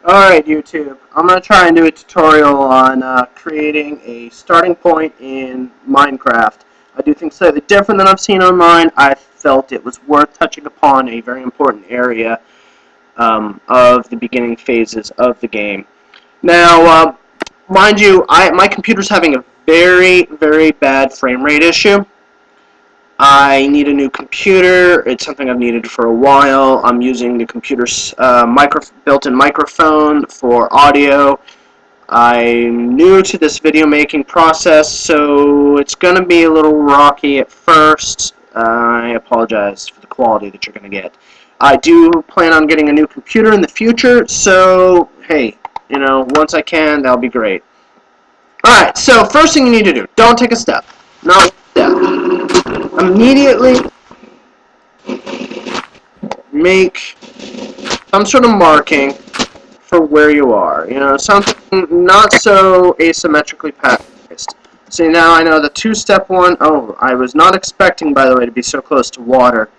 Alright, YouTube. I'm going to try and do a tutorial on creating a starting point in Minecraft. I do things slightly different than I've seen online. I felt it was worth touching upon a very important area of the beginning phases of the game. Now, mind you, my computer's having a very, very bad frame rate issue. I need a new computer. It's something I've needed for a while. I'm using the computer's built-in microphone for audio. I'm new to this video making process, so it's going to be a little rocky at first. I apologize for the quality that you're going to get. I do plan on getting a new computer in the future, so hey, once I can, that'll be great. Alright, so first thing you need to do, don't take a step. Not a step. Immediately make some sort of marking for where you are. Something not so asymmetrically placed. See, now I know the two-step one. Oh, I was not expecting, by the way, to be so close to water.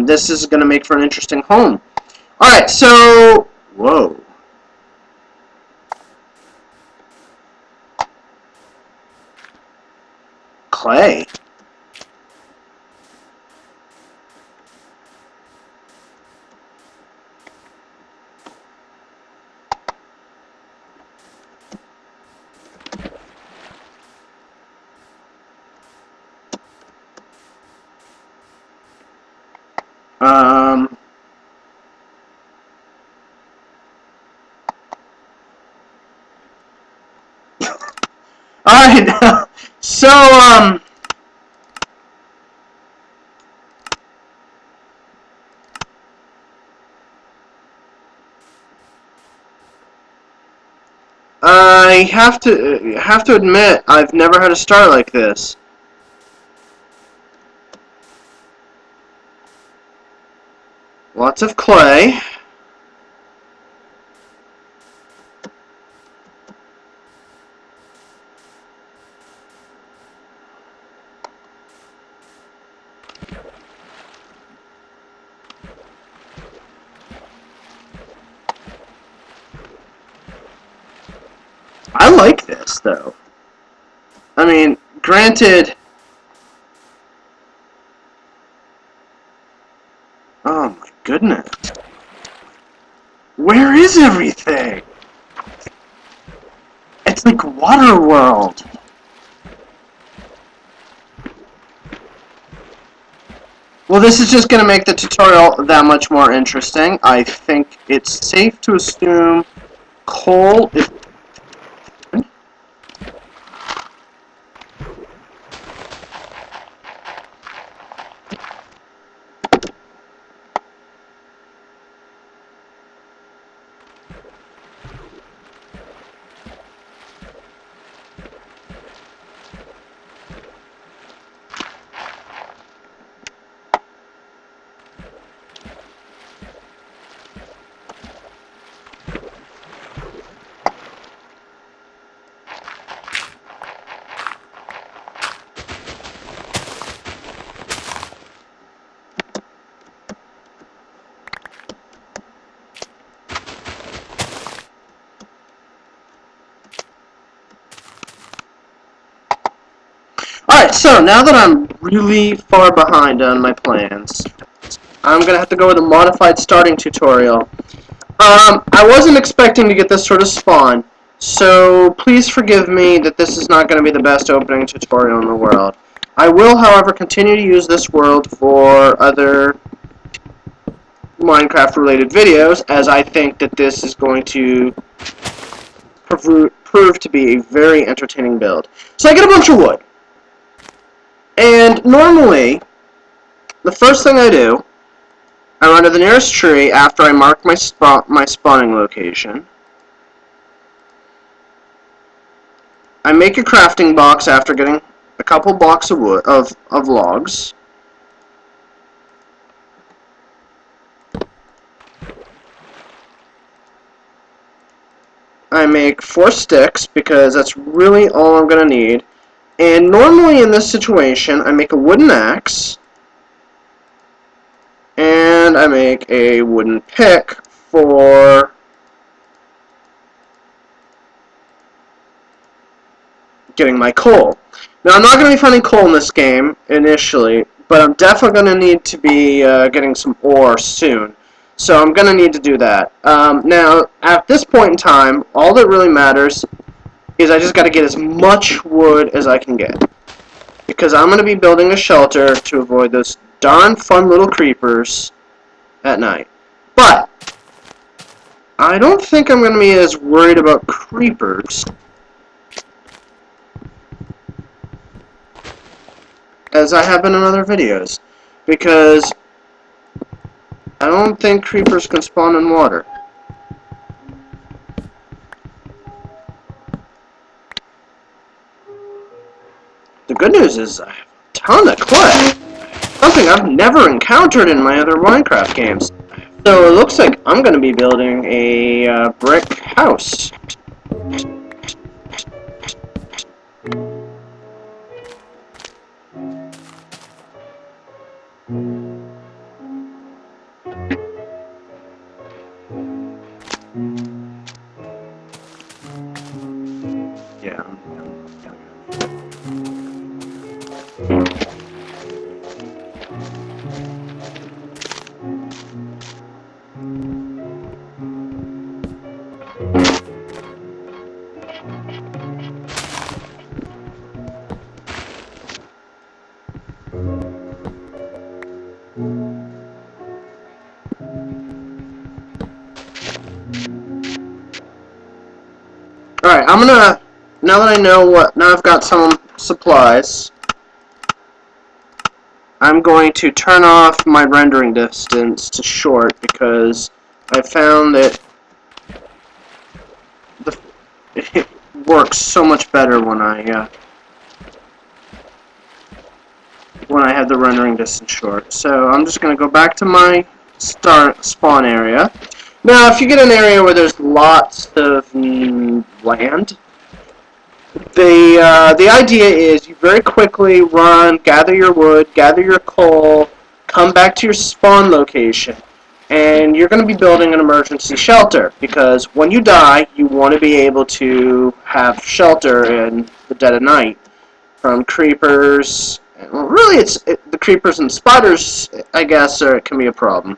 This is going to make for an interesting home. Alright, so... Whoa. Clay. Alright, so, I have to admit, I've never had a start like this. Lots of clay. I like this, though. I mean, granted... Oh my goodness. Where is everything? It's like Waterworld. Well, this is just going to make the tutorial that much more interesting. I think it's safe to assume coal is... Alright, so now that I'm really far behind on my plans, I'm going to have to go with a modified starting tutorial. I wasn't expecting to get this sort of spawn, so please forgive me that this is not going to be the best opening tutorial in the world. I will, however, continue to use this world for other Minecraft-related videos, as I think that this is going to prove to be a very entertaining build. So I get a bunch of wood. And normally, the first thing I do, I run to the nearest tree after I mark my spawning location. I make a crafting box after getting a couple blocks of wood of logs. I make 4 sticks because that's really all I'm going to need. And normally in this situation, I make a wooden axe, and I make a wooden pick for getting my coal. Now, I'm not going to be finding coal in this game initially, but I'm definitely going to need to be getting some ore soon. So I'm going to need to do that. Now, at this point in time, all that really matters is I just got to get as much wood as I can get. Because I'm going to be building a shelter to avoid those darn fun little creepers at night. But I don't think I'm going to be as worried about creepers as I have been in other videos. Because I don't think creepers can spawn in water. The good news is I have a ton of clay. Something I've never encountered in my other Minecraft games. So it looks like I'm going to be building a brick house. Yeah. Alright, I'm gonna, now that I know now I've got some supplies, I'm going to turn off my rendering distance to short because I found that it works so much better when I have the rendering distance short. So I'm just going to go back to my spawn area. Now, if you get an area where there's lots of land, the idea is you very quickly gather your wood, gather your coal, come back to your spawn location, and you're going to be building an emergency shelter, because when you die, you want to be able to have shelter in the dead of night from creepers. Well, really, the creepers and spiders, I guess, can be a problem.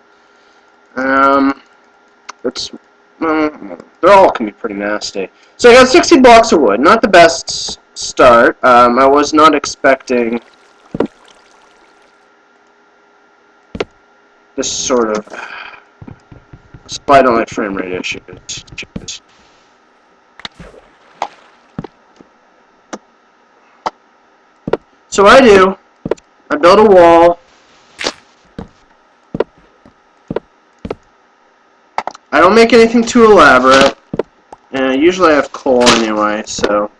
It's they all can be pretty nasty. So I got 60 blocks of wood. Not the best start. I was not expecting this sort of. Despite all my frame rate issues. So what I build a wall. I don't make anything too elaborate. And usually I have coal anyway, so.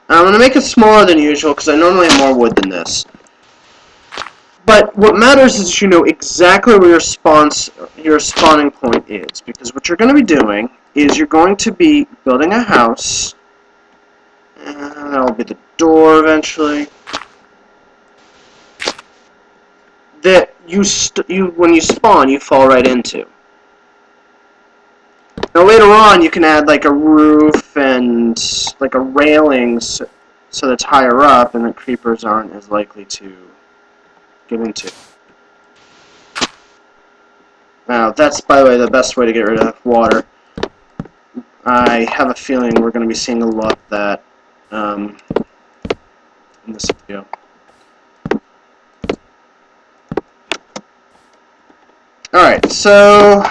I'm going to make it smaller than usual because I normally have more wood than this. But what matters is you know exactly where your spawning point is, because what you're going to be doing is you're going to be building a house, and that'll be the door eventually, that when you spawn, you fall right into. Now later on, you can add like a roof and like a railing so that's higher up, and the creepers aren't as likely to get into. Now that's, by the way, the best way to get rid of water. I have a feeling we're going to be seeing a lot of that in this video. Alright, so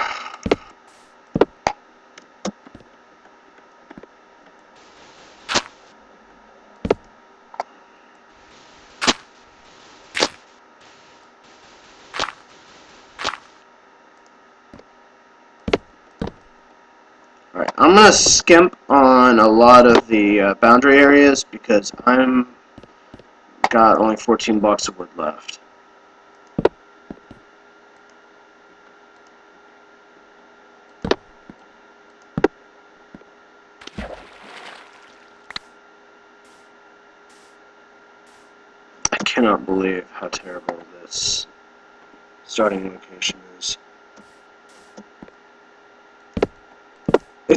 alright, I'm going to skimp on a lot of the boundary areas because I'm got only 14 blocks of wood left. I cannot believe how terrible this starting location is.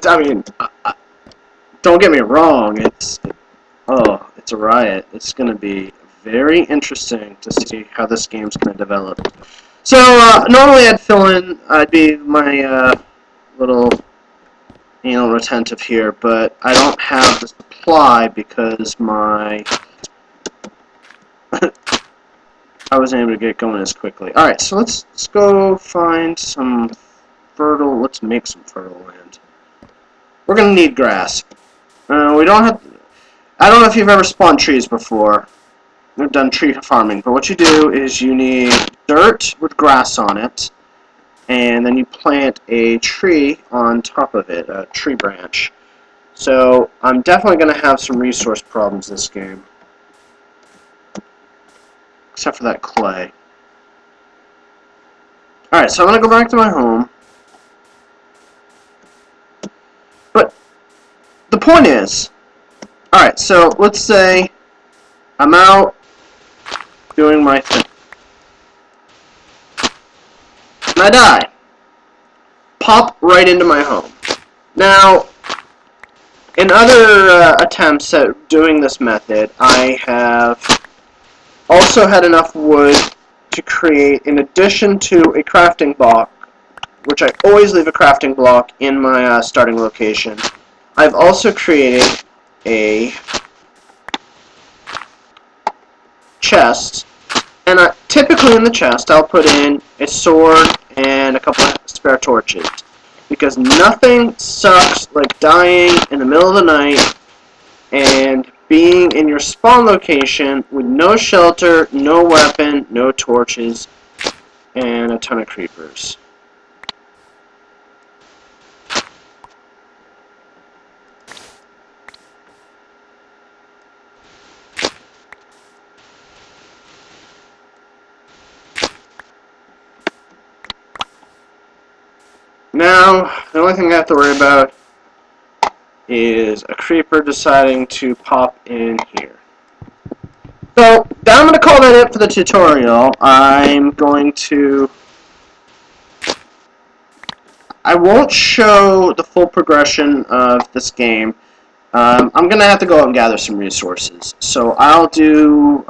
I mean, don't get me wrong. It's a riot. It's going to be very interesting to see how this game's going to develop. So, normally I'd be my, little anal retentive here, but I don't have the supply because I wasn't able to get going as quickly. Alright, so let's go find some let's make some fertile land. We're gonna need grass. We don't have, I don't know if you've ever spawned trees before. We've done tree farming, but what you do is you need dirt with grass on it, and then you plant a tree on top of it, a tree branch. So I'm definitely going to have some resource problems this game. Except for that clay. Alright, so I'm going to go back to my home. But the point is, alright, so let's say I'm out doing my thing. And I die. Pop right into my home. Now, in other attempts at doing this method, I have also had enough wood to create, in addition to a crafting block, which I always leave a crafting block in my starting location, I've also created a chest, and typically in the chest I'll put in a sword and a couple of spare torches, because nothing sucks like dying in the middle of the night and being in your spawn location with no shelter, no weapon, no torches, and a ton of creepers. Now, the only thing I have to worry about is a creeper deciding to pop in here. So, I'm going to call that it for the tutorial. I won't show the full progression of this game. I'm going to have to go out and gather some resources. So I'll do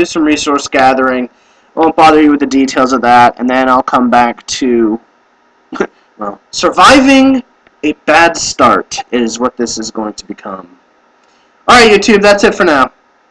some resource gathering. I won't bother you with the details of that, and then I'll come back to well, surviving a bad start is what this is going to become. Alright, YouTube, that's it for now.